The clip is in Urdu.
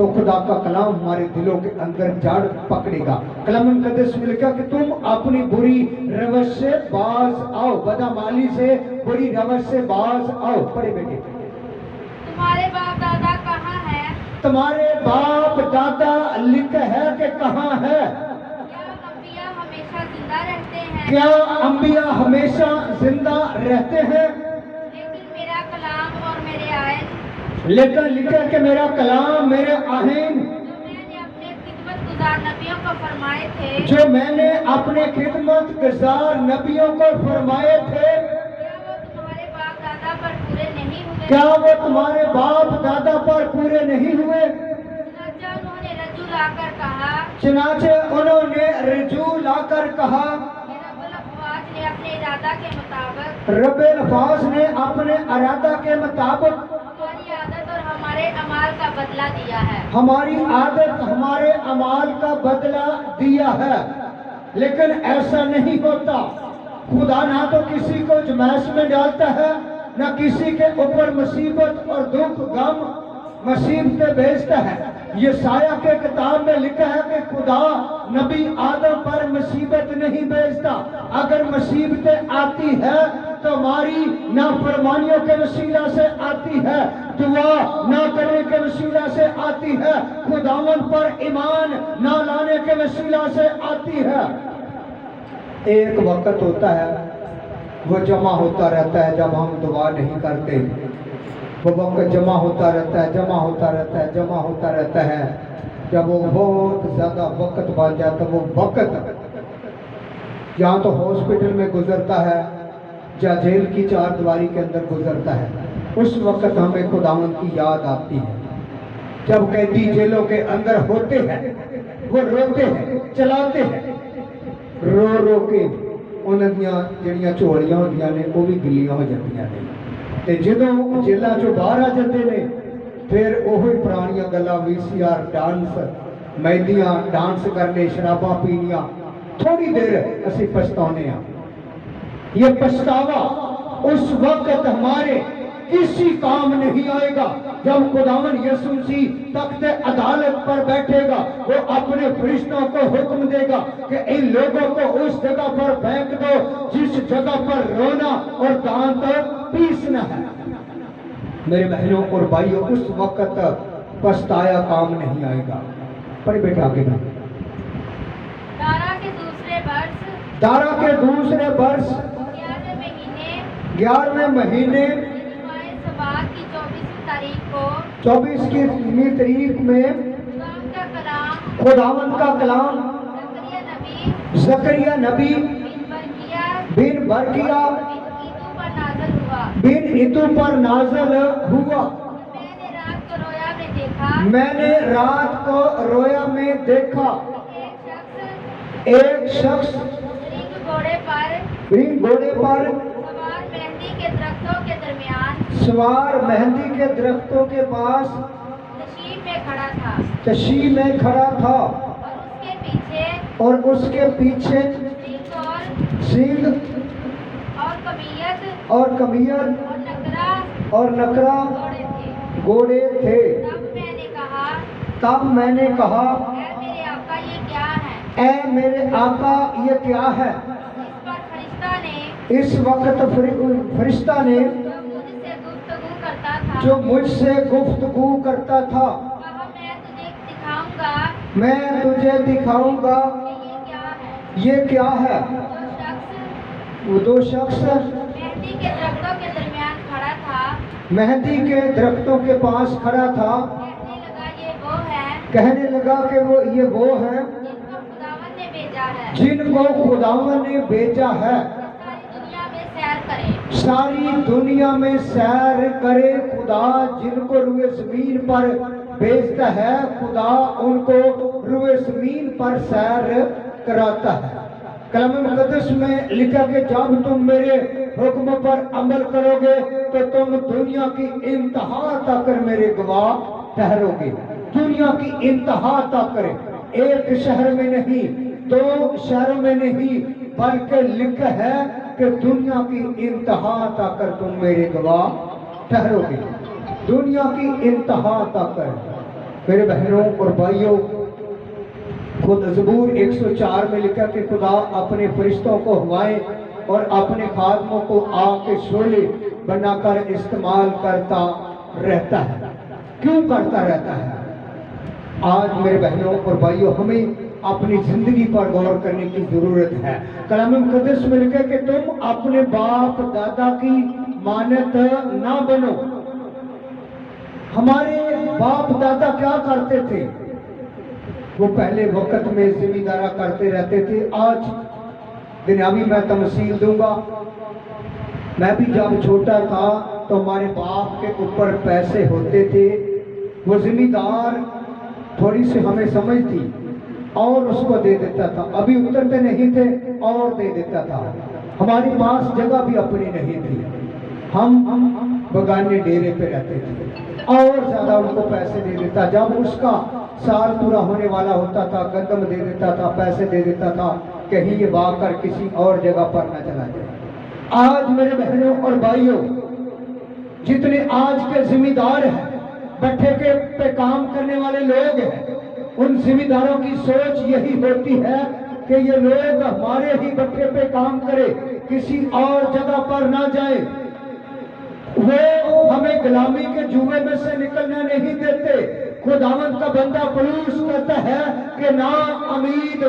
تو خدا کا کلام ہمارے دلوں کے اندر جڑ پکڑے گا۔ کلام مقدس میں لکھا کہ تم اپنی بری روش سے باز آؤ، بدعمالی سے بری روش سے باز آؤ۔ پڑھے بیٹے۔ تمہارے باپ دادا کہاں ہے؟ تمہارے باپ دادا لکھا ہے کہ کہاں ہے؟ کیا انبیاء ہمیشہ زندہ رہتے ہیں؟ کیا انبیاء ہمیشہ زندہ رہتے ہیں؟ لیکن میرا کلام اور میرے آئین لیکن لکھا کہ میرا کلام میرے آئین جو میں نے اپنے خدمت گزار نبیوں کو فرمائے تھے، جو میں نے اپنے خدمت گزار نبیوں کو فرمائے تھے، کیا وہ تمہارے باپ دادا پر پورے نہیں کیا وہ تمہارے باپ دادا پر پورے ہوئے؟ نہیں ہوئے؟ چنانچہ انہوں نے رجوع لا کر کہا چنانچہ انہوں نے رجوع لا کر کہا کہ رب الافواج نے اپنے ارادہ کے مطابق رب الفاظ نے اپنے ارادہ کے مطابق ہماری عادت اور ہمارے اعمال کا بدلہ دیا ہے۔ ہماری عادت ہمارے اعمال کا بدلہ دیا ہے۔ لیکن ایسا نہیں ہوتا۔ خدا نہ تو کسی کو جمائش میں ڈالتا ہے، نہ کسی کے اوپر مصیبت اور دکھ غم مصیبتیں بھیجتا ہے۔ یہ سایہ کے کتاب میں لکھا ہے کہ خدا نبی آدم پر مصیبت نہیں بھیجتا۔ اگر مصیبتیں آتی ہے تو ہماری نافرمانیوں کے وسیلہ سے آتی ہے، دعا نہ کرنے کے وسیلہ سے آتی ہے، خداوند پر ایمان نہ لانے کے وسیلہ سے آتی ہے۔ ایک وقت ہوتا ہے وہ جمع ہوتا رہتا ہے جب ہم دعا نہیں کرتے۔ وہ وقت جمع ہوتا رہتا ہے، جمع ہوتا رہتا ہے، جمع ہوتا رہتا ہے۔ جب وہ بہت زیادہ وقت بن جاتا ہے، وہ وقت یا تو ہاسپٹل میں گزرتا ہے یا جیل کی چار دیواری کے اندر گزرتا ہے، اس وقت ہمیں خداوند کی یاد آتی ہے۔ جب قیدی جیلوں کے اندر ہوتے ہیں، وہ روتے ہیں، چلاتے ہیں، رو رو کے انہاں دیاں جڑیاں چوڑیاں ہوندیاں نے وہ بھی گلیاں ہو جاندیاں نے، تے جدوں جیلاں چوں باہر آ جاندے نے پھر وہی پرانیاں گلاں VCR ڈانس مہدیاں ڈانس کرنے، شراباں پینیاں، تھوڑی دیر اسی پچھتانے ہاں۔ یہ پچھتاوا اس وقت ہمارے کسی کام نہیں آئے گا جب خداوند یسوع مسیح تخت عدالت پر بیٹھے گا۔ وہ اپنے فرشتوں کو حکم دے گا کہ ان لوگوں کو اس جگہ پر پھینک دو جس جگہ پر رونا اور دانت پیسنا ہے۔ میرے بہنوں اور بھائیوں، اس وقت پچھتایا کام نہیں آئے گا۔ پڑھ بیٹا آگے نا۔ دارا کے دوسرے برس دارا کے دوسرے برس 11ویں مہینے سبات کی 24 تاریخ کو 24 تاریخ میں خداوند کا کلام زکریا نبی بن برکیا بن ادو پر نازل ہوا۔ میں نے رات کو رویا میں دیکھا ایک شخص گھوڑے پر سوار مہندی کے درختوں کے پاس تشیع میں کھڑا تھا، اور اس کے پیچھے سنگ اور کمیت اور نکرا گھوڑے تھے۔ تب میں نے کہا اے میرے آقا یہ کیا ہے؟ اس وقت فرشتہ نے جو مجھ سے گفتگو کرتا تھا، میں تجھے دکھاؤں گا یہ کیا ہے۔ وہ دو شخص مہندی کے درختوں کے درمیان کھڑا تھا، مہندی کے درختوں کے پاس کھڑا تھا، کہنے لگا کہ وہ یہ وہ ہے جن کو خداوند نے بھیجا ہے، ساری دنیا میں سیر کرے۔ خدا جن کو روئے زمین پر بھیجتا ہے، خدا ان کو روئے زمین پر سیر کراتا ہے۔ کلام مقدس میں لکھا کہ جب تم میرے حکم پر عمل کرو گے تو تم دنیا کی انتہا تک میرے گواہ ٹھہرو گے۔ دنیا کی انتہا تک، ایک شہر میں نہیں، دو شہروں میں نہیں، بلکہ لکھا ہے کہ دنیا کی انتہا تک تم میرے گواہ ٹھہرو گے۔ دنیا کی انتہا تک میرے بہنوں اور بھائیوں، خود زبور 104 میں لکھا کہ خدا اپنے فرشتوں کو ہوائیں اور اپنے خادموں کو آگ کے شعلے بنا کر استعمال کرتا رہتا ہے۔ کیوں کرتا رہتا ہے؟ آج میرے بہنوں اور بھائیوں، ہمیں اپنی زندگی پر غور کرنے کی ضرورت ہے۔ کلام مقدس میں لکھا کہ تم اپنے باپ دادا کی مانند نہ بنو۔ ہمارے باپ دادا کیا کرتے تھے؟ وہ پہلے وقت میں ذمہ دارا کرتے رہتے تھے۔ آج دنیاوی میں تمثیل دوں گا، میں بھی جب چھوٹا تھا تو ہمارے باپ کے اوپر پیسے ہوتے تھے، وہ ذمہ دار تھوڑی سی ہمیں سمجھ تھی اور اس کو دے دیتا تھا، ابھی اترتے نہیں تھے اور دے دیتا تھا۔ ہمارے پاس جگہ بھی اپنی نہیں تھی، ہم بگانے ڈیرے پہ رہتے تھے اور زیادہ ان کو پیسے دے دیتا۔ جب اس کا سال پورا ہونے والا ہوتا تھا، گندم دے دیتا تھا، پیسے دے دیتا تھا، کہیں یہ بھاگ کر کسی اور جگہ پر نہ چلا جائے۔ آج میرے بہنوں اور بھائیوں، جتنے آج کے ذمہ دار ہیں، بٹھے کے پہ کام کرنے والے لوگ ہیں، ان ذمہ داروں کی سوچ یہی ہوتی ہے کہ یہ لوگ ہمارے ہی بٹھے پہ کام کرے، کسی اور جگہ پر نہ جائے۔ وہ ہمیں غلامی کے جوئے میں سے نکلنا نہیں دیتے۔ خداوند کا بندہ پولس کہتا ہے کہ نا امید